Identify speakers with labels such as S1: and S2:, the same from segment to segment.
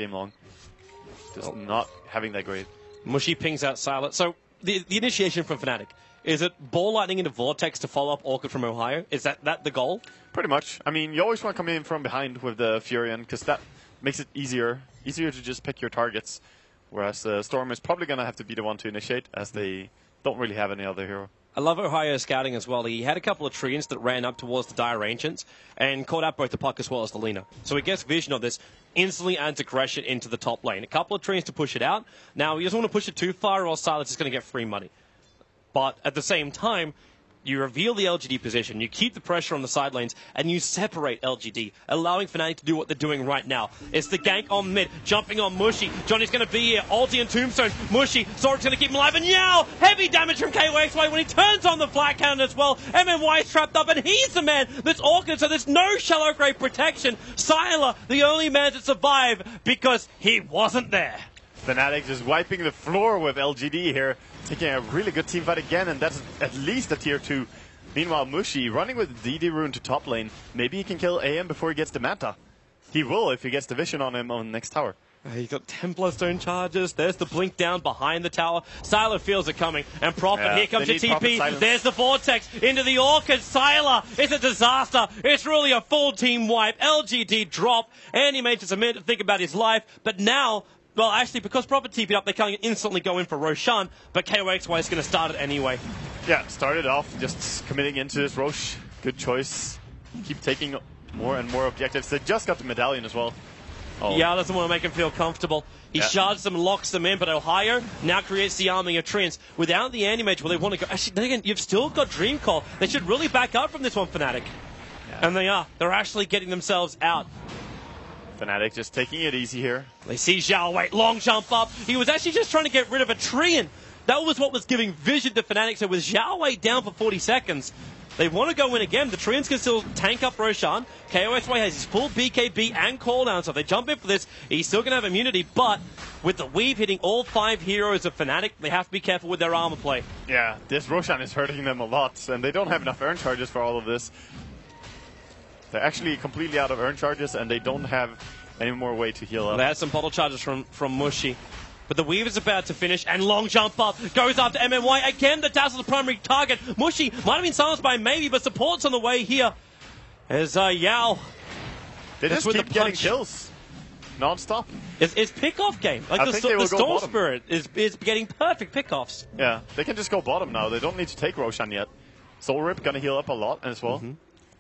S1: game long. Just not having that great.
S2: Mushy pings out Silent. So the initiation from Fnatic, is it Ball Lightning into Vortex to follow up Orchid from Ohio? Is that the goal?
S1: Pretty much. I mean, you always want to come in from behind with the Furion, because that makes it easier to just pick your targets. Whereas Storm is probably going to have to be the one to initiate, as they don't really have any other hero.
S2: I love Ohio's scouting as well. He had a couple of treants that ran up towards the Dire Ancients and caught out both the puck as well as the Lina. So he gets vision of this, instantly adds aggression into the top lane. A couple of treants to push it out. Now, he doesn't want to push it too far or Silas is going to get free money. But at the same time, you reveal the LGD position, you keep the pressure on the side lanes, and you separate LGD, allowing Fnatic to do what they're doing right now. It's the gank on mid, jumping on Mushy. Johnny's going to be here, ulti and Tombstone. Mushy, Zoric's going to keep him alive, and Yao! Heavy damage from KOXY when he turns on the flat cannon as well. MMY is trapped up, and he's the man that's Orchid, so there's no shallow grave protection. Sylar, the only man to survive, because he wasn't there.
S1: Fnatic just wiping the floor with LGD here, taking a really good team fight again, and that's at least a tier 2. Meanwhile, Mushy running with DD Rune to top lane. Maybe he can kill AM before he gets the Manta. He will if he gets the vision on him on the next tower.
S2: He's got Templar Stone charges. There's the blink down behind the tower. Sylar feels it coming. And Prophet, here comes your TP. There's the Vortex into the Orchid. Sylar, it's a disaster. It's really a full team wipe. LGD drop. And he made just a minute to think about his life. But now, well, actually, because Prophet TP'd up, they can't instantly go in for Roshan. But KOXY is going to start it anyway.
S1: Yeah, started off just committing into this Rosh. Good choice. Keep taking more and more objectives. They just got the medallion as well.
S2: Oh. Yeah, doesn't want to make him feel comfortable. He shards them, locks them in, but Ohio now creates the arming of Treants. Without the anti-mage, well, they want to go. Actually, then again, you've still got Dream Call. They should really back up from this one, Fnatic. Yeah. And they are. They're actually getting themselves out.
S1: Fnatic just taking it easy here.
S2: They see Zhao Wei, long jump up. He was actually just trying to get rid of a Treant. That was what was giving vision to Fnatic. So with Zhao Wei down for 40 seconds, they want to go in again. The Treants can still tank up Roshan. KOXY has his full BKB and cooldown, so if they jump in for this, he's still going to have immunity. But with the weave hitting all 5 heroes of Fnatic, they have to be careful with their armor play.
S1: Yeah, this Roshan is hurting them a lot, and they don't have enough urn charges for all of this. They're actually completely out of urn charges, and they don't have any more way to heal up.
S2: They had some bottle charges from Mushy. But the Weaver's about to finish, and long jump up, goes after MMY. Again, the Dazzle's the primary target. Mushy might have been silenced by maybe, but support's on the way here. As Yao.
S1: They just keep getting kills. Non-stop.
S2: It's pick-off game. Like the Storm Spirit is getting perfect pick-offs.
S1: Yeah, they can just go bottom now. They don't need to take Roshan yet. Soul Rip gonna heal up a lot as well.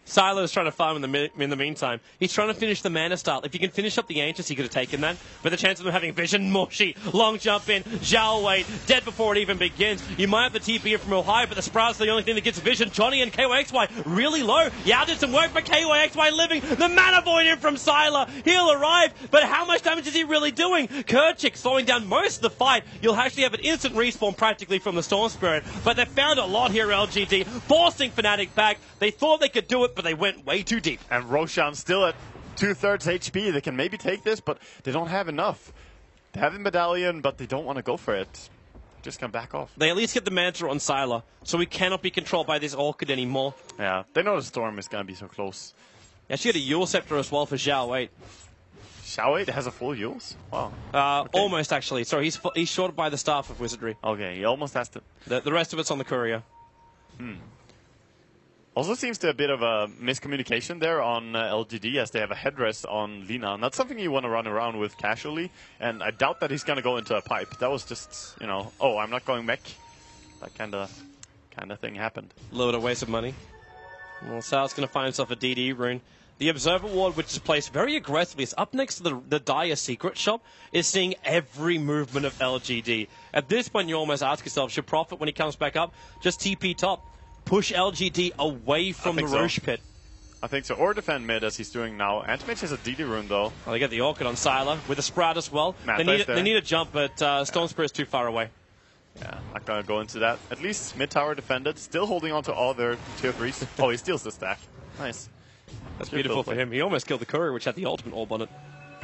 S2: Sylar is trying to farm in the meantime. He's trying to finish the mana style. If you can finish up the Ancients, he could have taken that. But the chance of them having vision, Mushy, long jump in, Zhao Wei, dead before it even begins. You might have the TP in from Ohio, but the Sprout's the only thing that gets vision. Johnny and KOXY really low. Yao did some work, but KOXY living. The mana void in from Sylar. He'll arrive, but how much damage is he really doing? Kerchik slowing down most of the fight. You'll actually have an instant respawn practically from the Storm Spirit. But they found a lot here, LGD, forcing Fnatic back. They thought they could do it, but they went way too deep.
S1: And Roshan still at 2/3 HP. They can maybe take this, but they don't have enough. They have the medallion, but they don't want to go for it. Just gonna back off.
S2: They at least get the Manta on Sylar, so he cannot be controlled by this Orchid anymore.
S1: Yeah, they know the Storm is gonna be so close.
S2: Actually, had a Yule Scepter as well for Zhao Wei.
S1: Zhao Wei has a full Yules? Wow.
S2: Okay. Almost, actually. Sorry, he's shorted by the Staff of Wizardry.
S1: Okay, he almost has to.
S2: The rest of it's on the Courier.
S1: Also seems to be a bit of a miscommunication there on LGD, as they have a headrest on Lina. Not something you want to run around with casually, and I doubt that he's going to go into a pipe. That was just, you know, oh, I'm not going mech. That kind of thing happened.
S2: A little bit of waste of money. Well, Sal's going to find himself a DD rune. The Observer Ward, which is placed very aggressively, is up next to the Dire Secret Shop, is seeing every movement of LGD. At this point, you almost ask yourself, should Prophet, when he comes back up, just TP top? Push LGD away from the Roche pit.
S1: I think so. Or defend mid, as he's doing now. Antimage has a DD rune, though.
S2: Well, they get the Orchid on Sylar with a Sprout as well. They need a jump, but Stone Spirit's too far away.
S1: Yeah, not going to go into that. At least mid tower defended. Still holding on to all their tier 3s. Oh, he steals the stack. Nice.
S2: That's beautiful for him. He almost killed the Courier, which had the ultimate orb on it.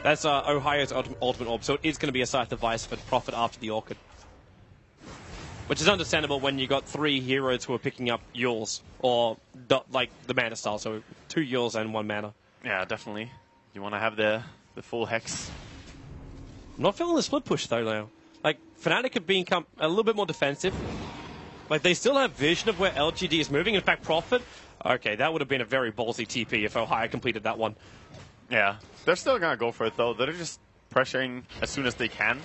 S2: That's Ohio's ultimate orb, so it is going to be a scythe device for Prophet after the Orchid. Which is understandable when you got 3 heroes who are picking up Yules, or like the mana style, so 2 Yules and 1 mana.
S1: Yeah, definitely. You want to have the full hex.
S2: I'm not feeling the split push, though, now. Like, Fnatic have become a little bit more defensive. Like, they still have vision of where LGD is moving. In fact, Profit, okay, that would have been a very ballsy TP if Ohio completed that one.
S1: Yeah, they're still going to go for it, though. They're just pressuring as soon as they can.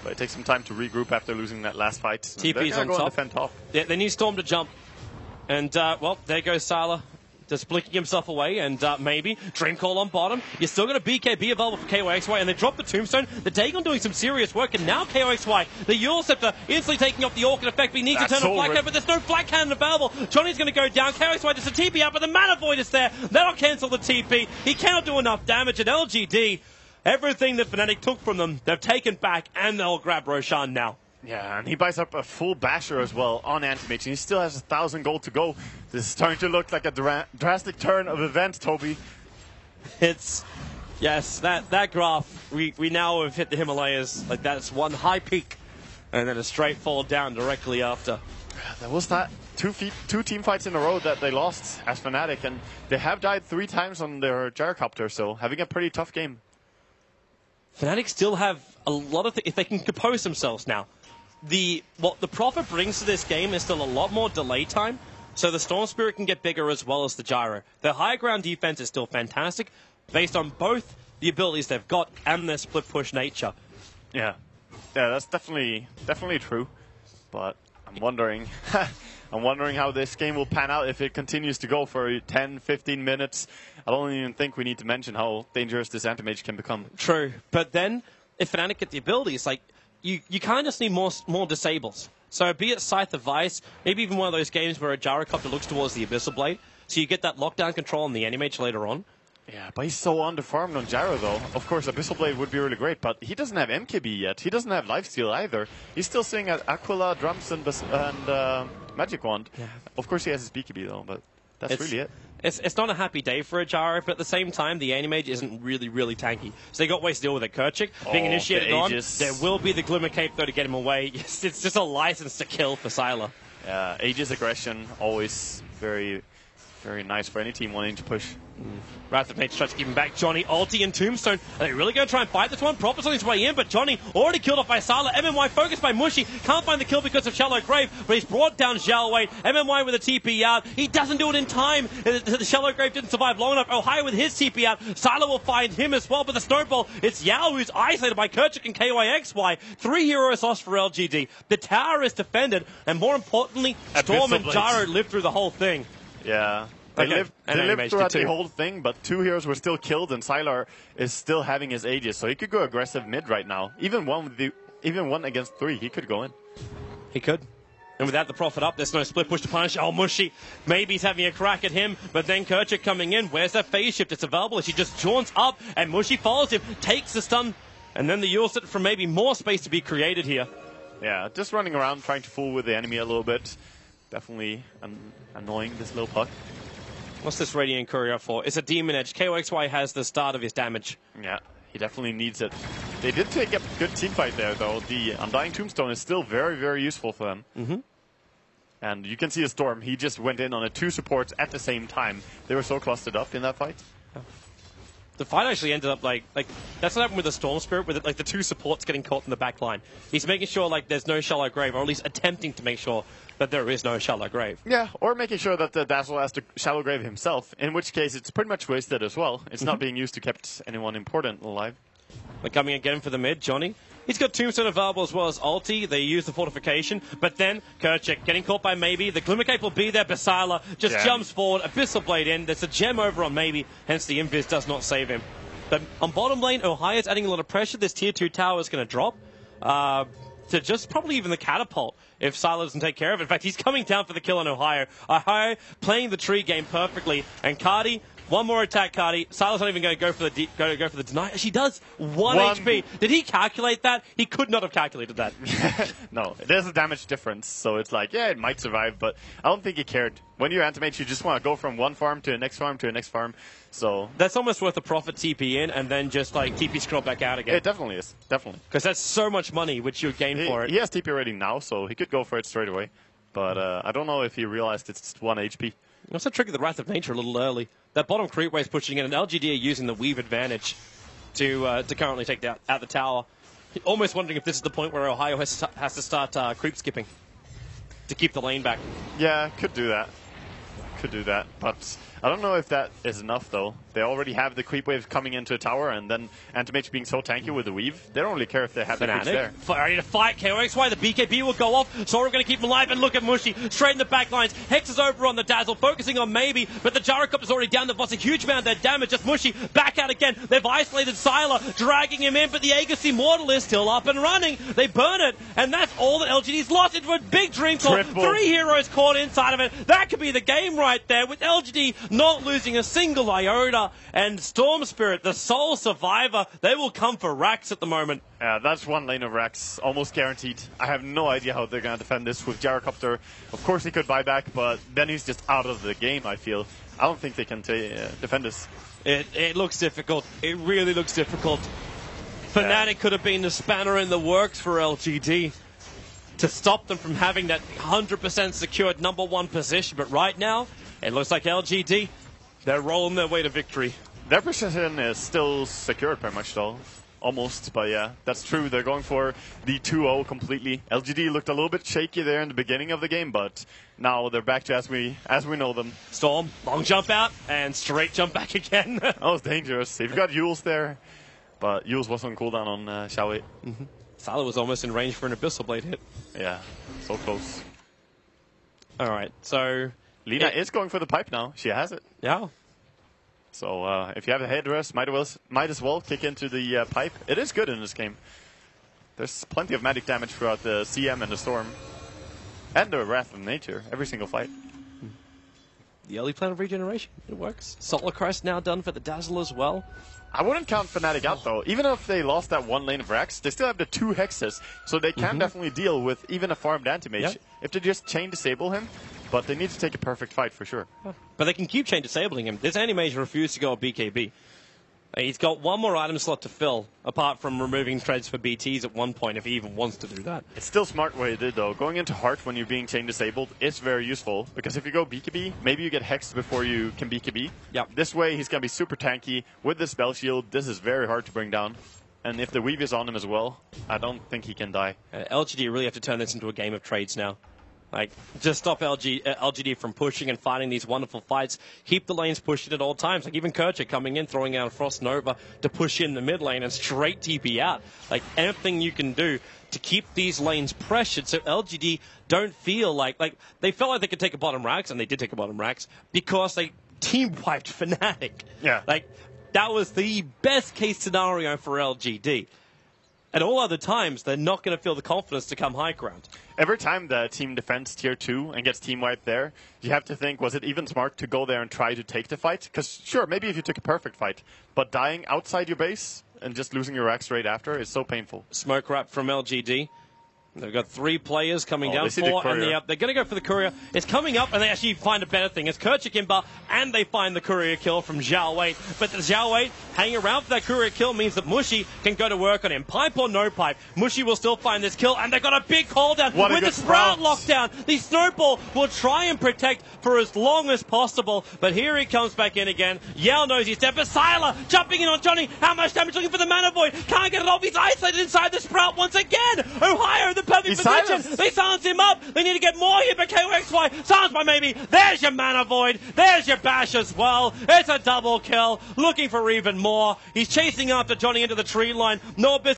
S1: But it takes some time to regroup after losing that last fight.
S2: TP's on top.
S1: Defend top.
S2: Yeah, they need Storm to jump. And, well, there goes Sala. Just blinking himself away, and maybe Dream Call on bottom. You're still got a BKB available for KYXY, and they drop the Tombstone. The Dagon doing some serious work, and now KYXY, the Eul Scepter, instantly taking off the Orchid effect, but he needs to turn on Black Cannon, but there's no Black Cannon available. Johnny's going to go down. KYXY does a TP out, but the Mana Void is there. That'll cancel the TP. He cannot do enough damage, and LGD, everything that Fnatic took from them, they've taken back, and they'll grab Roshan now.
S1: Yeah, and he buys up a full basher as well on Anti-Mage, and he still has 1,000 gold to go. This is starting to look like a drastic turn of events, Toby.
S2: It's, yes, that graph, we now have hit the Himalayas. Like, that's one high peak, and then a straight fall down directly after.
S1: There was that two team fights in a row that they lost as Fnatic, and they have died 3 times on their gyrocopter, so having a pretty tough game.
S2: Fnatic still have a lot of if they can compose themselves now. What the Prophet brings to this game is still a lot more delay time, so the Storm Spirit can get bigger as well as the Gyro. Their high ground defense is still fantastic, based on both the abilities they've got and their split push nature.
S1: Yeah, that's definitely true. But I'm wondering, how this game will pan out if it continues to go for 10, 15 minutes. I don't even think we need to mention how dangerous this Anti-Mage can become.
S2: True, but then if Fnatic get the abilities, like. You kind of need more disables. So be it Scythe of Vice, maybe even one of those games where a Gyrocopter looks towards the Abyssal Blade, so you get that lockdown control on the Anti-Mage later on.
S1: Yeah, but he's so underfarmed on Gyro, though. Of course, Abyssal Blade would be really great, but he doesn't have MKB yet. He doesn't have Lifesteal either. He's still sitting at Aquila, Drums, and Magic Wand. Yeah. Of course, he has his BKB, though, but that's really it.
S2: It's not a happy day for a Gyro, but at the same time, the Anti-Mage isn't really tanky. So they got ways to deal with it. Kerchik being initiated on. There will be the Glimmer Cape, though, to get him away. It's just a license to kill for Sylar.
S1: Yeah, Aegis aggression, always very, very nice for any team wanting to push.
S2: Wrath of Nature tries to keep him back. Johnny, ulti, and Tombstone. Are they really going to try and fight this one? Prophet's on his way in, but Johnny already killed off by Sala. MMY focused by Mushy. Can't find the kill because of Shallow Grave, but he's brought down Xiaowei. MMY with a TP out. He doesn't do it in time. The Shallow Grave didn't survive long enough. Ohio with his TP out. Sala will find him as well, but the snowball, it's Yao who's isolated by Kerchik and KYXY. 3 heroes lost for LGD. The tower is defended, and more importantly, Storm and Gyro lived through the whole thing.
S1: Yeah. They lived throughout the whole thing, but 2 heroes were still killed, and Sylar is still having his Aegis, so he could go aggressive mid right now. Even one against 3, he could go in.
S2: He could. And without the Prophet up, there's no split push to punish. Oh, Mushy. Maybe he's having a crack at him, but then Kerchik coming in. Where's that phase shift? It's available. She just jaunts up, and Mushy follows him, takes the stun, and then the Eul Scepter for maybe more space to be created here.
S1: Yeah, just running around, trying to fool with the enemy a little bit. Definitely annoying, this little puck.
S2: What's this Radiant Courier for? It's a Demon Edge. KYXY has the start of his damage.
S1: Yeah, he definitely needs it. They did take a good team fight there, though. The Undying Tombstone is still very, very useful for them. And you can see a Storm. He just went in on 2 supports at the same time. They were so clustered up in that fight.
S2: The fight actually ended up like that's what happened with the Storm Spirit, with like the 2 supports getting caught in the back line. He's making sure like there's no Shallow Grave, or at least attempting to make sure that there is no Shallow Grave.
S1: Yeah, or making sure that the Dazzle has to Shallow Grave himself, in which case it's pretty much wasted as well. It's not being used to keep anyone important alive.
S2: They're coming again for the mid, Johnny. He's got Tombstone available as well as ulti. They use the fortification, but then Kerchik getting caught by Maybe. The Glimmer Cape will be there. Basala just jumps forward. Abyssal Blade in. There's a gem over on Maybe, hence the Invis does not save him. But on bottom lane, Ohio's adding a lot of pressure. This tier 2 tower is going to drop. To just probably even the catapult if Sylar doesn't take care of it. In fact, he's coming down for the kill on Ohio. Ohio playing the tree game perfectly. And Cardi, one more attack, Cardi. Sylar's not even going to go for the deny. She does 1 HP. Did he calculate that? He could not have calculated that.
S1: No, there's a damage difference. So it's like, yeah, it might survive, but I don't think he cared. When you're Anti-Mage, you just want to go from one farm to the next farm to the next farm. So
S2: that's almost worth a Prophet TP in and then just like TP scroll back out again.
S1: It definitely is, definitely.
S2: Because that's so much money which you gain for it.
S1: He has TP rating now, so he could go for it straight away. But I don't know if he realized it's 1 HP.
S2: Also triggered the Wrath of Nature a little early. That bottom creep wave is pushing in, and LGD are using the weave advantage. to currently take out the tower. Almost wondering if this is the point where Ohio has to start creep skipping to keep the lane back.
S1: Yeah, could do that. Could do that, but I don't know if that is enough, though. They already have the creep wave coming into a tower, and then Antimage being so tanky with the weave, they don't really care if they have the creeps there.
S2: Ready to fight, KOXY, the BKB will go off, Sora going to keep him alive, and look at Mushy, straight in the back lines. Hex is over on the Dazzle, focusing on maybe, but the Gyrocopter is already down. They've lost a huge amount of their damage. Just Mushy back out again. They've isolated Sylar, dragging him in, but the Aegis Immortal is still up and running. They burn it, and that's all that LGD's lost into a big dream call. 3 heroes caught inside of it. That could be the game right there, with LGD not losing a single iota, and Storm Spirit, the sole survivor, they will come for Rax at the moment.
S1: Yeah, that's one lane of Rax, almost guaranteed. I have no idea how they're going to defend this with Gyrocopter. Of course he could buy back, but then he's just out of the game, I feel. I don't think they can defend this.
S2: It looks difficult. It really looks difficult. Fnatic could have been the spanner in the works for LGD to stop them from having that 100% secured #1 position, but right now, it looks like LGD, they're rolling their way to victory.
S1: Their position is still secured pretty much, though. Almost, but yeah, that's true. They're going for the 2-0 completely. LGD looked a little bit shaky there in the beginning of the game, but now they're back to as we know them.
S2: Storm, long jump out, and straight jump back again.
S1: That was dangerous. You've got Yules there, but Yules was on cooldown on Xiaowei.
S2: Sylar was almost in range for an Abyssal Blade hit.
S1: Yeah, so close.
S2: All right, so
S1: Lina is going for the pipe now. She has it.
S2: Yeah.
S1: So if you have a headrest, might as well kick into the pipe. It is good in this game. There's plenty of magic damage throughout the CM and the Storm. And the Wrath of Nature, every single fight.
S2: The early plan of regeneration, it works. Solar Crest now done for the Dazzle as well.
S1: I wouldn't count Fnatic out, though. Even if they lost that one lane of Rax, they still have the 2 hexes, so they can definitely deal with even a farmed Anti-Mage if they just chain disable him. But they need to take a perfect fight for sure.
S2: But they can keep chain disabling him. This Anti-Mage refused to go on BKB. He's got one more item slot to fill, apart from removing treads for BTs at one point, if he even wants to do that.
S1: It's still smart what he did, though. Going into Heart when you're being chain disabled is very useful, because if you go BKB, maybe you get hexed before you can BKB.
S2: Yep.
S1: This way, he's going to be super tanky. With the spell shield, this is very hard to bring down. And if the weave is on him as well, I don't think he can die.
S2: LGD really have to turn this into a game of trades now. Like, just stop LGD from pushing and fighting these wonderful fights. Keep the lanes pushing at all times. Like, even Kercher coming in, throwing out a Frost Nova to push in the mid lane and straight TP out. Like, anything you can do to keep these lanes pressured so LGD don't feel like they felt like they could take a bottom Rax, and they did take a bottom Rax, because they team-wiped Fnatic.
S1: Yeah.
S2: Like, that was the best-case scenario for LGD. At all other times, they're not going to feel the confidence to come high ground.
S1: Every time the team defends tier 2 and gets team wiped there, you have to think, was it even smart to go there and try to take the fight? Because sure, maybe if you took a perfect fight, but dying outside your base and just losing your Rax right after is so painful.
S2: Smoke wrap from LGD. They've got 3 players coming down,
S1: they see
S2: 4
S1: the
S2: and the up. They're going to go for the courier. It's coming up, and they actually find a better thing. It's Kercher Kimba, and they find the courier kill from Zhao Wei. But the Zhao Wei hanging around for that courier kill means that Mushy can go to work on him. Pipe or no pipe, Mushy will still find this kill, and they've got a big call down with the Sprout lockdown. The Snowball will try and protect for as long as possible, but here he comes back in again. Yao knows he's dead, but Sylar jumping in on Johnny. How much damage? Looking for the Mana Void. Can't get it off. He's isolated inside the Sprout once again. Ohio, the perfect position. They silence him up. They need to get more here, but KOXY silence by maybe. There's your Mana Void. There's your Bash as well. It's a double kill. Looking for even more. He's chasing after Johnny into the tree line. No